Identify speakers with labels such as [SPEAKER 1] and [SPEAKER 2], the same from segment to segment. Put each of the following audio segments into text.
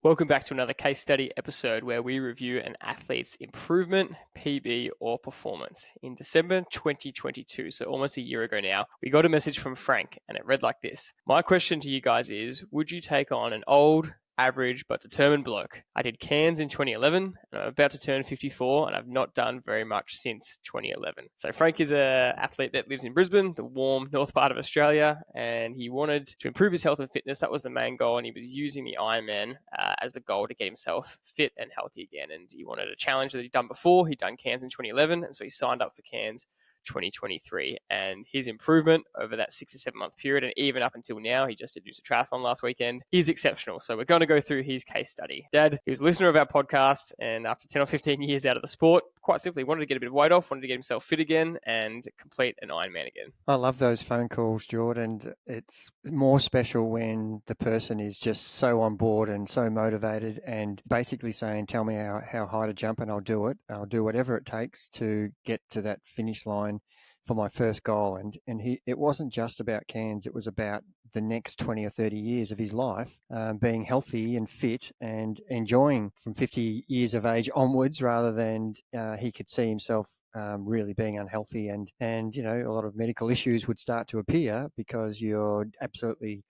[SPEAKER 1] Welcome back to another case study episode where we review an athlete's improvement, PB, or performance. In December 2022, so almost a year ago now, we got a message from Frank and it read like this. My question to you guys is, would you take on an old, average, but determined bloke? I did Cairns in 2011 and I'm about to turn 54 and I've not done very much since 2011. So Frank is an athlete that lives in Brisbane, the warm north part of Australia, and he wanted to improve his health and fitness. That was the main goal, and he was using the Ironman as the goal to get himself fit and healthy again. And he wanted a challenge that he'd done before. He'd done Cairns in 2011, and so he signed up for Cairns 2023, and his improvement over that 6 to 7 month period, and even up until now, he just did a triathlon last weekend, is exceptional. So we're going to go through his case study. Dad, he was a listener of our podcast, and after 10 or 15 years out of the sport, quite simply wanted to get a bit of weight off, wanted to get himself fit again and complete an Ironman again.
[SPEAKER 2] I love those phone calls, Jordan. And it's more special when the person is just so on board and so motivated and basically saying, tell me how high to jump and I'll do it. I'll do whatever it takes to get to that finish line for my first goal. And it wasn't just about Cairns. It was about the next 20 or 30 years of his life, being healthy and fit and enjoying from 50 years of age onwards, rather than he could see himself really being unhealthy, and a lot of medical issues would start to appear because you're absolutely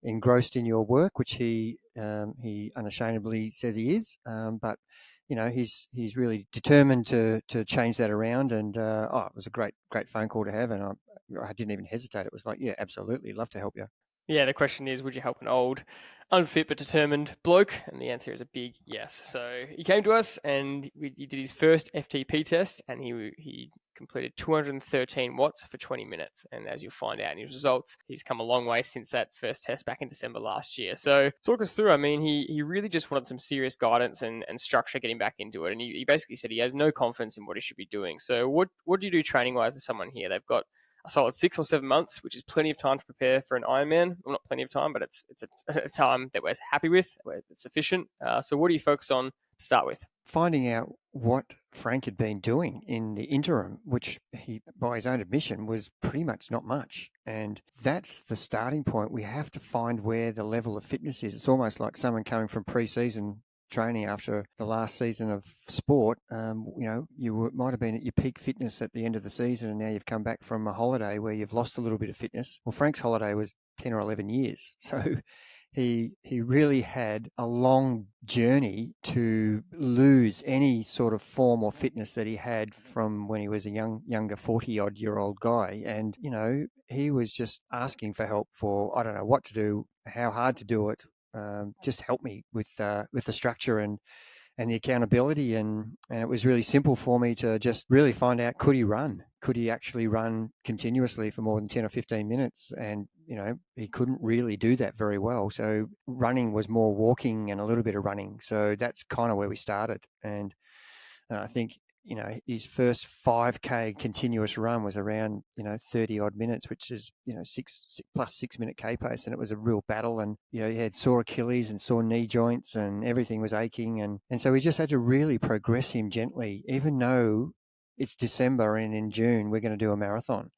[SPEAKER 2] engrossed in your work, which he unashamedly says he is, but he's really determined to change that around. And it was a great phone call to have, and I didn't even hesitate. It was like, yeah, absolutely, love to help you.
[SPEAKER 1] Yeah, the question is, would you help an old, unfit but determined bloke? And the answer is a big yes. So he came to us and he did his first FTP test, and he completed 213 watts for 20 minutes. And as you'll find out in his results, he's come a long way since that first test back in December last year. So talk us through. I mean, he really just wanted some serious guidance and structure getting back into it. And he basically said he has no confidence in what he should be doing. So what do you do training-wise with someone here? They've got a solid 6 or 7 months, which is plenty of time to prepare for an Ironman. Well, not plenty of time, but it's a time that we're happy with, where it's sufficient. So what do you focus on to start with?
[SPEAKER 2] Finding out what Frank had been doing in the interim, which he, by his own admission, was pretty much not much. And that's the starting point. We have to find where the level of fitness is. It's almost like someone coming from pre-season training after the last season of sport. You might have been at your peak fitness at the end of the season, and now you've come back from a holiday where you've lost a little bit of fitness. Well, Frank's holiday was 10 or 11 years. So he really had a long journey to lose any sort of form or fitness that he had from when he was a younger 40-odd-year-old guy. And, he was just asking for help for, I don't know what to do, how hard to do it. Just help me with the structure and the accountability, and it was really simple for me to just really find out, could he actually run continuously for more than 10 or 15 minutes? And he couldn't really do that very well, so running was more walking and a little bit of running. So that's kind of where we started. And I think his first 5K continuous run was around 30 odd minutes, which is 6 plus 6 minute K pace, and it was a real battle. And he had sore Achilles and sore knee joints, and everything was aching, and so we just had to really progress him gently, even though it's December and in June we're going to do a marathon.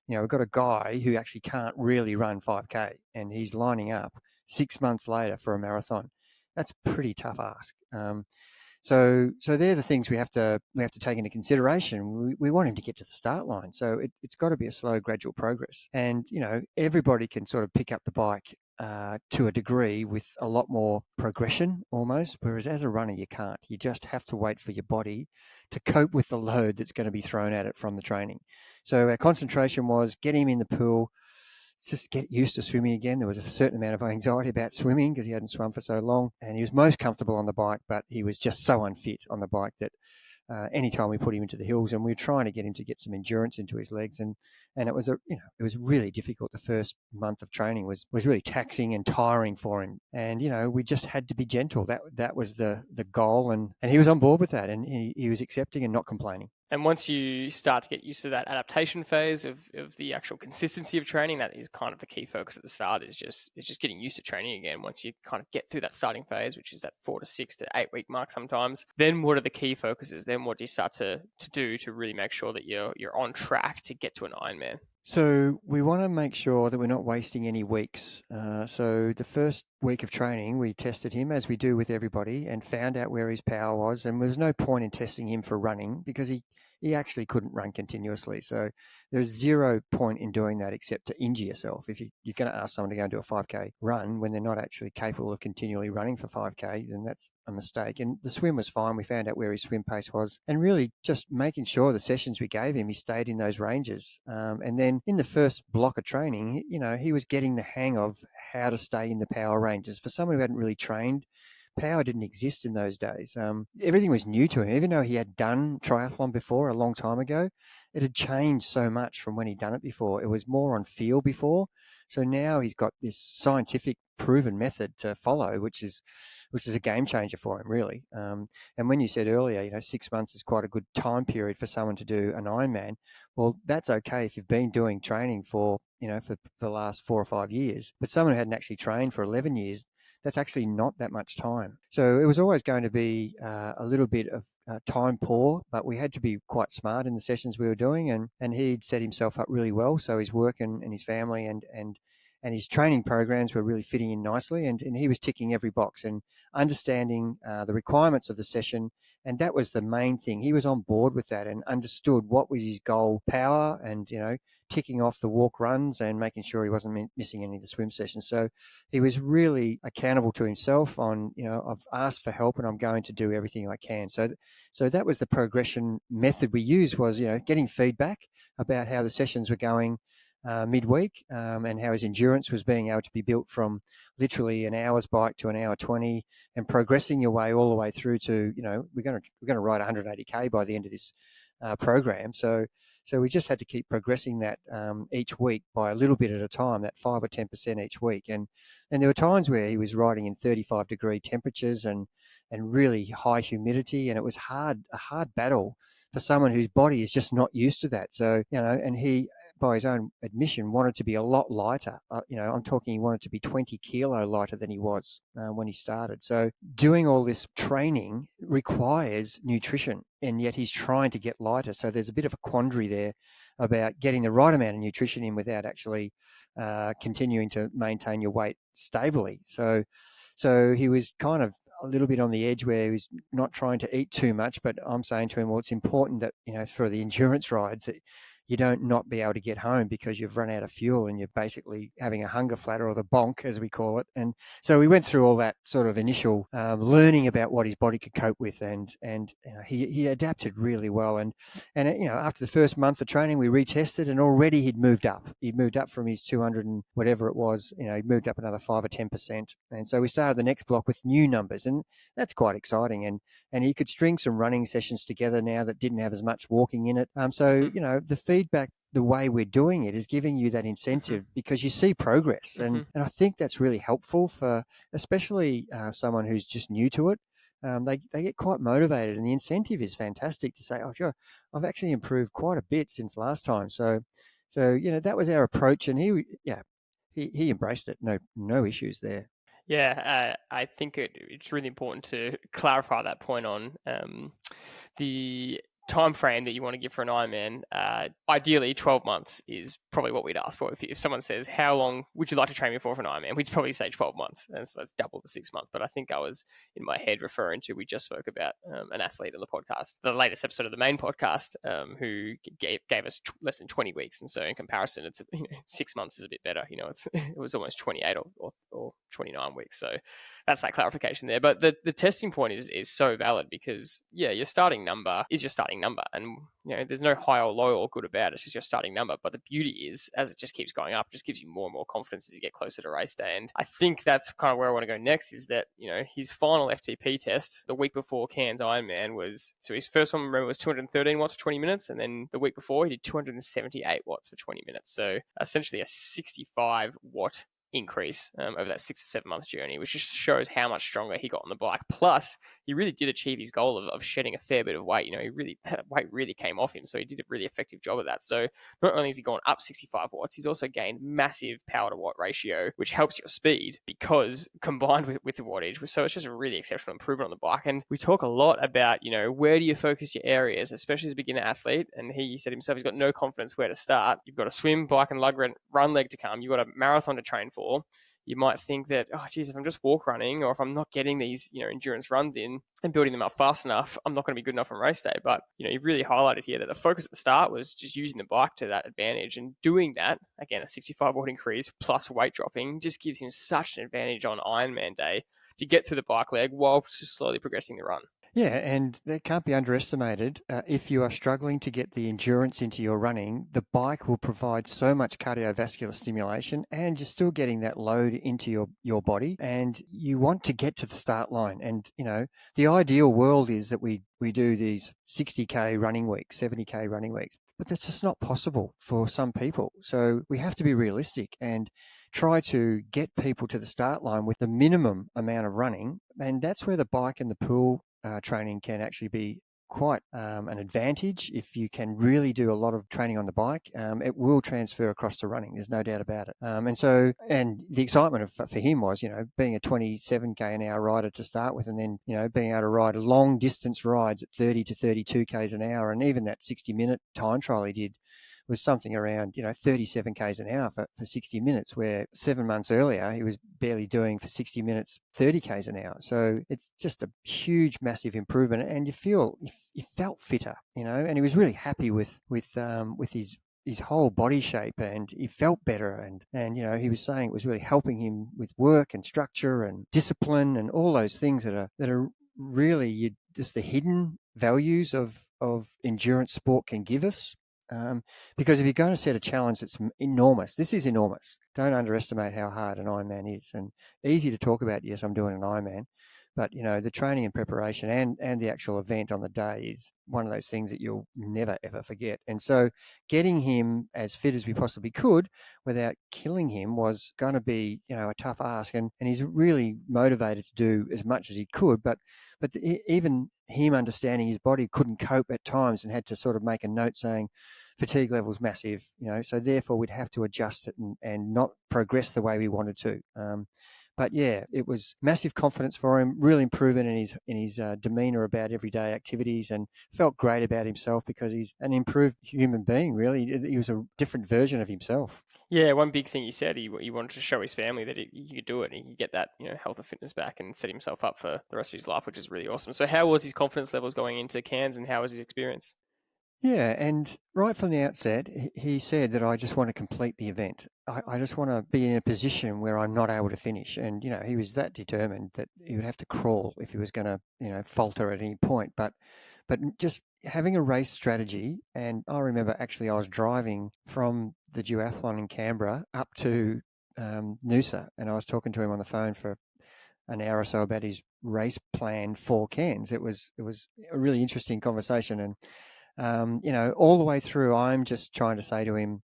[SPEAKER 2] We've got a guy who actually can't really run 5K, and he's lining up 6 months later for a marathon. That's a pretty tough ask. So they're the things we have to take into consideration. We want him to get to the start line, so it's got to be a slow, gradual progress. And everybody can sort of pick up the bike to a degree with a lot more progression almost, whereas as a runner you can't. You just have to wait for your body to cope with the load that's going to be thrown at it from the training. So our concentration was get him in the pool, just get used to swimming again. There was a certain amount of anxiety about swimming because he hadn't swum for so long, and he was most comfortable on the bike, but he was just so unfit on the bike that anytime we put him into the hills, and we were trying to get him to get some endurance into his legs, and it was it was really difficult. The first month of training was really taxing and tiring for him, and we just had to be gentle. That was the goal, and he was on board with that, and he was accepting and not complaining.
[SPEAKER 1] And once you start to get used to that adaptation phase of the actual consistency of training, that is kind of the key focus at the start, is just getting used to training again. Once you kind of get through that starting phase, which is that 4 to 6 to 8 week mark sometimes, then what are the key focuses? Then what do you start to do to really make sure that you're on track to get to an Ironman?
[SPEAKER 2] So we want to make sure that we're not wasting any weeks. So the first week of training, we tested him as we do with everybody and found out where his power was. And there was no point in testing him for running because he actually couldn't run continuously. So there's zero point in doing that except to injure yourself. If you're going to ask someone to go and do a 5K run when they're not actually capable of continually running for 5K, then that's a mistake. And the swim was fine. We found out where his swim pace was and really just making sure the sessions we gave him, he stayed in those ranges. And then in the first block of training, he was getting the hang of how to stay in the power ranges. For someone who hadn't really trained, power didn't exist in those days. Everything was new to him. Even though he had done triathlon before a long time ago, it had changed so much from when he'd done it before. It was more on feel before. So now he's got this scientific proven method to follow, which is a game changer for him, really. And when you said earlier, 6 months is quite a good time period for someone to do an Ironman. Well, that's okay if you've been doing training for the last 4 or 5 years. But someone who hadn't actually trained for 11 years, that's actually not that much time. So it was always going to be a little bit of time poor, but we had to be quite smart in the sessions we were doing. And he'd set himself up really well. So his work and his family and his training programs were really fitting in nicely. And he was ticking every box and understanding the requirements of the session. And that was the main thing. He was on board with that and understood what was his goal, power, and, ticking off the walk runs and making sure he wasn't missing any of the swim sessions. So he was really accountable to himself on, I've asked for help and I'm going to do everything I can. So that was the progression method we used was, getting feedback about how the sessions were going midweek and how his endurance was being able to be built from literally an hour's bike to an hour 20 and progressing your way all the way through to, we're going to ride 180K by the end of this program. So we just had to keep progressing that each week by a little bit at a time, that 5 or 10% each week. And there were times where he was riding in 35-degree temperatures and really high humidity, and it was a hard battle for someone whose body is just not used to that. So, and he, by his own admission, wanted to be a lot lighter. I'm talking he wanted to be 20 kilo lighter than he was when he started. So doing all this training requires nutrition, and yet he's trying to get lighter. So there's a bit of a quandary there about getting the right amount of nutrition in without actually continuing to maintain your weight stably. So he was kind of a little bit on the edge where he was not trying to eat too much, but I'm saying to him, well, it's important that, for the endurance rides that you don't not be able to get home because you've run out of fuel and you're basically having a hunger flatter, or the bonk, as we call it. And so we went through all that sort of initial learning about what his body could cope with, and he adapted really well. And after the first month of training, we retested, and already he'd moved up. He'd moved up from his 200 and whatever it was. He'd moved up another 5 or 10%. And so we started the next block with new numbers, and that's quite exciting. And he could string some running sessions together now that didn't have as much walking in it. So the feedback, the way we're doing it, is giving you that incentive because you see progress. And I think that's really helpful for especially someone who's just new to it. They get quite motivated, and the incentive is fantastic to say, oh, sure, I've actually improved quite a bit since last time. So that was our approach, and he embraced it. No issues there.
[SPEAKER 1] Yeah, I think it's really important to clarify that point on the time frame that you want to give for an Ironman. Ideally, 12 months is probably what we'd ask for. If someone says, how long would you like to train me for an Ironman? We'd probably say 12 months. And so that's double the 6 months. But I think I was in my head referring to, we just spoke about an athlete on the podcast, the latest episode of the main podcast, who gave us less than 20 weeks. And so in comparison, it's 6 months is a bit better. It was almost 28 or 29 weeks. So that's that clarification there. But the testing point is so valid because, your starting number is your starting number. And, there's no high or low or good or bad. It's just your starting number. But the beauty is, as it just keeps going up, it just gives you more and more confidence as you get closer to race day. And I think that's kind of where I want to go next is that, his final FTP test the week before Cairns Ironman so his first one, remember, was 213 watts for 20 minutes. And then the week before, he did 278 watts for 20 minutes. So essentially a 65 watt increase over that 6 or 7 month journey, which just shows how much stronger he got on the bike. Plus, he really did achieve his goal of shedding a fair bit of weight. Weight really came off him, so he did a really effective job of that. So not only has he gone up 65 watts, he's also gained massive power to watt ratio, which helps your speed because combined with the wattage. So it's just a really exceptional improvement on the bike. And we talk a lot about, where do you focus your areas, especially as a beginner athlete. And he said himself, he's got no confidence where to start. You've got a swim, bike, and run leg to come. You've got a marathon to train for. you might think that, oh, geez, if I'm just walk running, or if I'm not getting these, endurance runs in and building them up fast enough, I'm not going to be good enough on race day. But, you've really highlighted here that the focus at the start was just using the bike to that advantage, and doing that, again, a 65 watt increase plus weight dropping just gives him such an advantage on Ironman day to get through the bike leg while just slowly progressing the run.
[SPEAKER 2] Yeah, and that can't be underestimated. If you are struggling to get the endurance into your running, the bike will provide so much cardiovascular stimulation, and you're still getting that load into your body, and you want to get to the start line. And, the ideal world is that we do these 60K running weeks, 70K running weeks, but that's just not possible for some people. So we have to be realistic and try to get people to the start line with the minimum amount of running. And that's where the bike and the pool training can actually be quite an advantage. If you can really do a lot of training on the bike, it will transfer across to running. There's no doubt about it. And the excitement for him was, being a 27k an hour rider to start with, and then, being able to ride long distance rides at 30 to 32 k's an hour. And even that 60-minute time trial he did was something around, 37 k's an hour for 60 minutes, where 7 months earlier he was barely doing for 60 minutes 30 k's an hour. So it's just a huge, massive improvement, and you felt fitter, and he was really happy with his whole body shape, and he felt better, and he was saying it was really helping him with work and structure and discipline and all those things that are really just the hidden values of endurance sport can give us. Because if you're going to set a challenge that's enormous, this is enormous. Don't underestimate how hard an Ironman is. And easy to talk about, yes, I'm doing an Ironman, but, the training and preparation and the actual event on the day is one of those things that you'll never, ever forget. And so getting him as fit as we possibly could without killing him was going to be, a tough ask. And he's really motivated to do as much as he could. But even him understanding his body couldn't cope at times, and had to sort of make a note saying, fatigue level's massive, so therefore we'd have to adjust it and not progress the way we wanted to. But yeah, it was massive confidence for him, real improvement in his demeanor about everyday activities, and felt great about himself because he's an improved human being, really. He was a different version of himself.
[SPEAKER 1] Yeah, one big thing he said, he wanted to show his family that he could do it, and he could get that health and fitness back and set himself up for the rest of his life, which is really awesome. So how was his confidence levels going into Cairns, and how was his experience?
[SPEAKER 2] Yeah, and right from the outset, he said that I just want to complete the event. I just want to be in a position where I'm not able to finish. And, he was that determined that he would have to crawl if he was going to, falter at any point. But just having a race strategy. And I remember actually I was driving from the duathlon in Canberra up to Noosa, and I was talking to him on the phone for an hour or so about his race plan for Cairns. It was a really interesting conversation. And all the way through, I'm just trying to say to him,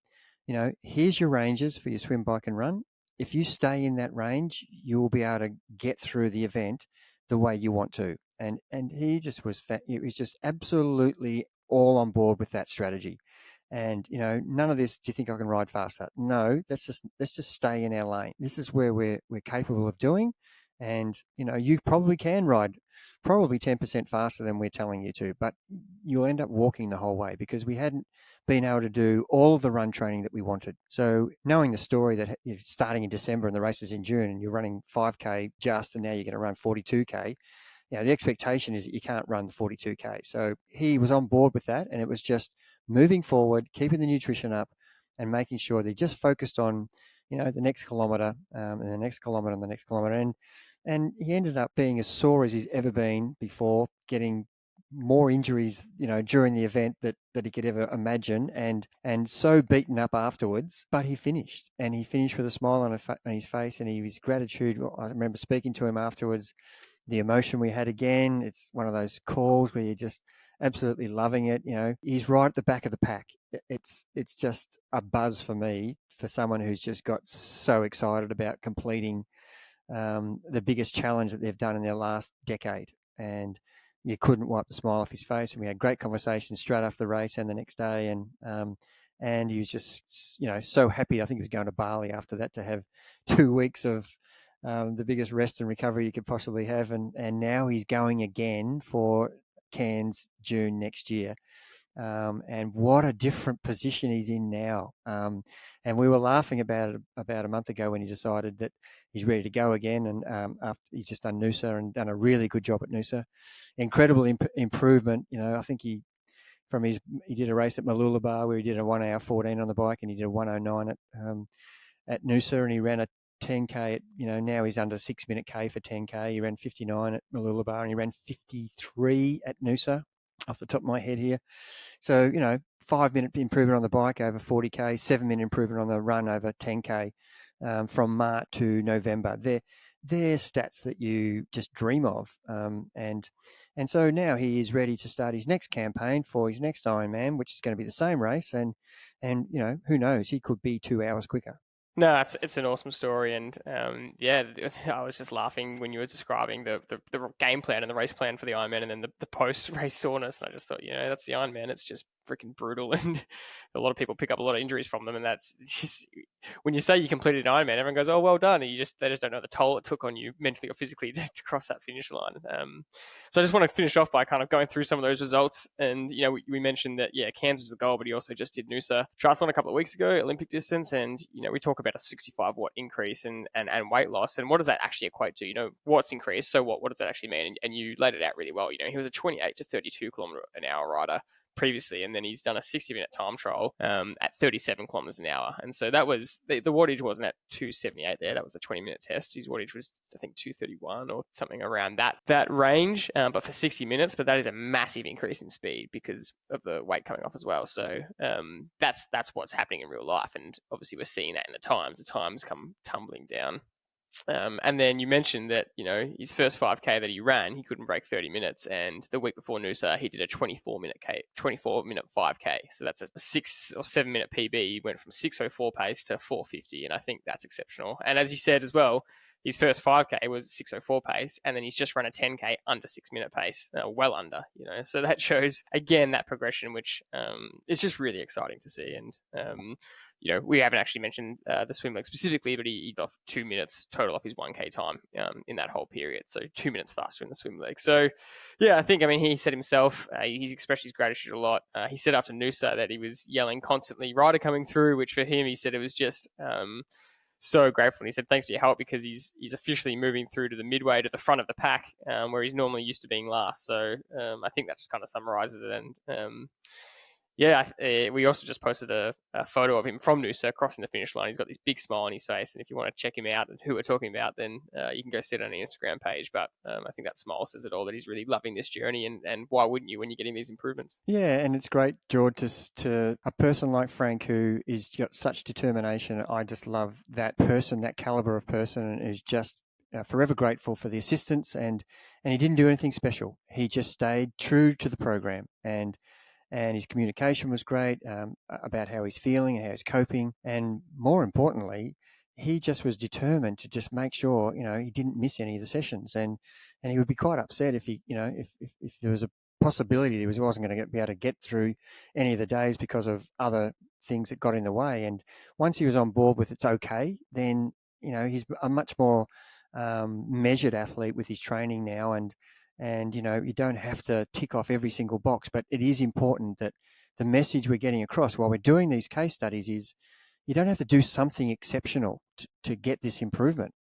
[SPEAKER 2] here's your ranges for your swim, bike, and run. If you stay in that range, you will be able to get through the event the way you want to. And he just it was just absolutely all on board with that strategy. And, none of this, do you think I can ride faster? No, let's just stay in our lane. This is where we're capable of doing. And, you probably can ride probably 10% faster than we're telling you to, but you'll end up walking the whole way because we hadn't been able to do all of the run training that we wanted. So knowing the story that you're starting in December and the race is in June, and you're running 5K just, and now you're going to run 42K, the expectation is that you can't run the 42K. So he was on board with that, and it was just moving forward, keeping the nutrition up, and making sure they just focused on, the next kilometre, and the next kilometre and the next kilometre. And he ended up being as sore as he's ever been before, getting more injuries, during the event that he could ever imagine, and so beaten up afterwards. But he finished with a smile on his face, and his gratitude. I remember speaking to him afterwards, the emotion we had again. It's one of those calls where you're just absolutely loving it. He's right at the back of the pack. It's just a buzz for me, for someone who's just got so excited about completing the biggest challenge that they've done in their last decade. And you couldn't wipe the smile off his face. And we had great conversations straight after the race and the next day. And he was just, so happy. I think he was going to Bali after that to have 2 weeks of the biggest rest and recovery you could possibly have. And now he's going again for Cairns June next year. and what a different position he's in now. And we were laughing about it about a month ago when he decided that he's ready to go again. And after he's just done Noosa and done a really good job at Noosa, incredible improvement. I think he did a race at Mooloolaba where he did a 1 hour 14 on the bike, and he did a 1:09 at Noosa, and he ran a 10K at, now he's under 6-minute K for 10K. He ran 59 at Mooloolaba, and he ran 53 at Noosa off the top of my head here. So, 5-minute improvement on the bike over 40K, 7-minute improvement on the run over 10K from March to November. They're stats that you just dream of. And so now he is ready to start his next campaign for his next Ironman, which is going to be the same race. And who knows, he could be 2 hours quicker.
[SPEAKER 1] No, it's an awesome story, and I was just laughing when you were describing the game plan and the race plan for the Ironman, and then the post race soreness. And I just thought, that's the Ironman. It's just freaking brutal, and a lot of people pick up a lot of injuries from them. And that's just, when you say you completed an Ironman, everyone goes, "Oh, well done." And they just don't know the toll it took on you mentally or physically to cross that finish line. So I just want to finish off by kind of going through some of those results. And we mentioned that Cairns was the goal, but he also just did Noosa Triathlon a couple of weeks ago, Olympic distance, and we talk about a 65 watt increase and weight loss, and what does that actually equate to? What's increased, so what does that actually mean? And you laid it out really well. He was a 28 to 32 kilometer an hour rider previously, and then he's done a 60-minute time trial at 37 kilometers an hour, and so that was the wattage wasn't at 278 there. That was a 20-minute test. His wattage was, I think, 231 or something around that range, but for 60 minutes. But that is a massive increase in speed because of the weight coming off as well. So that's what's happening in real life, and obviously we're seeing that in the times. The times come tumbling down. And then you mentioned that, his first 5K that he ran, he couldn't break 30 minutes. And the week before Noosa, he did a 24-minute 5K. So that's a 6 or 7 minute PB. He went from 6:04 pace to 4:50. And I think that's exceptional. And as you said as well, his first 5K was 6:04 pace, and then he's just run a 10K under 6-minute pace, well under, So that shows, again, that progression, which is just really exciting to see. And, we haven't actually mentioned the swim leg specifically, but he got 2 minutes total off his 1K time in that whole period. So 2 minutes faster in the swim leg. So, I think, he said himself, he's expressed his gratitude a lot. He said after Noosa that he was yelling constantly, "Rider coming through," which for him, he said it was just so grateful. And he said, "Thanks for your help," because he's officially moving through to the midway to the front of the pack, where he's normally used to being last. So I think that just kind of summarizes it. And we also just posted a photo of him from Noosa crossing the finish line. He's got this big smile on his face, and if you want to check him out and who we're talking about, then you can go see it on the Instagram page. But I think that smile says it all, that he's really loving this journey, and why wouldn't you when you're getting these improvements?
[SPEAKER 2] Yeah, and it's great, George, to a person like Frank who is got such determination. I just love that person, that caliber of person, and who's just forever grateful for the assistance, and he didn't do anything special. He just stayed true to the program, and his communication was great about how he's feeling and how he's coping. And more importantly, he just was determined to just make sure, he didn't miss any of the sessions. And he would be quite upset if he, if there was a possibility that he wasn't going to be able to get through any of the days because of other things that got in the way. And once he was on board with it's okay, then, he's a much more measured athlete with his training now. And you don't have to tick off every single box, but it is important that the message we're getting across while we're doing these case studies is you don't have to do something exceptional to get this improvement.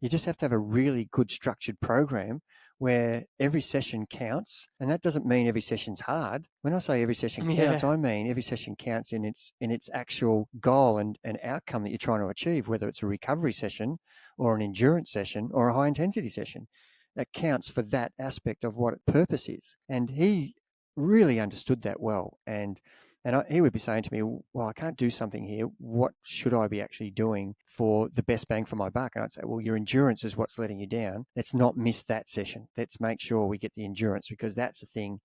[SPEAKER 2] You just have to have a really good structured program where every session counts. And that doesn't mean every session's hard. When I say every session counts, I mean every session counts in its actual goal and outcome that you're trying to achieve, whether it's a recovery session or an endurance session or a high intensity session. That counts for that aspect of what purpose is. And he really understood that well. And he would be saying to me, "Well, I can't do something here. What should I be actually doing for the best bang for my buck?" And I'd say, "Well, your endurance is what's letting you down. Let's not miss that session. Let's make sure we get the endurance, because that's the thing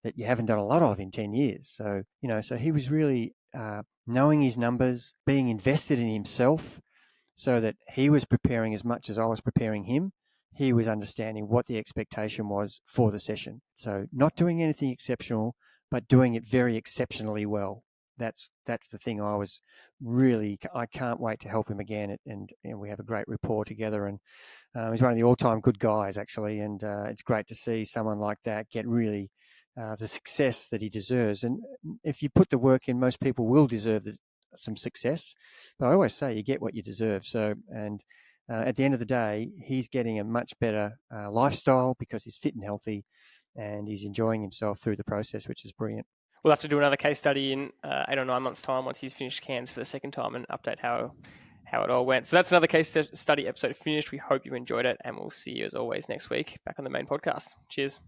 [SPEAKER 2] that you haven't done a lot of in 10 years. So, so he was really knowing his numbers, being invested in himself so that he was preparing as much as I was preparing him. He was understanding what the expectation was for the session. So not doing anything exceptional, but doing it very exceptionally well. That's the thing. I can't wait to help him again. And we have a great rapport together. And he's one of the all-time good guys, actually. And it's great to see someone like that get really the success that he deserves. And if you put the work in, most people will deserve some success. But I always say you get what you deserve. So, and at the end of the day, he's getting a much better lifestyle because he's fit and healthy, and he's enjoying himself through the process, which is brilliant.
[SPEAKER 1] We'll have to do another case study in 8 or 9 months' time once he's finished Cairns for the second time and update how it all went. So that's another case study episode finished. We hope you enjoyed it, and we'll see you as always next week back on the main podcast. Cheers.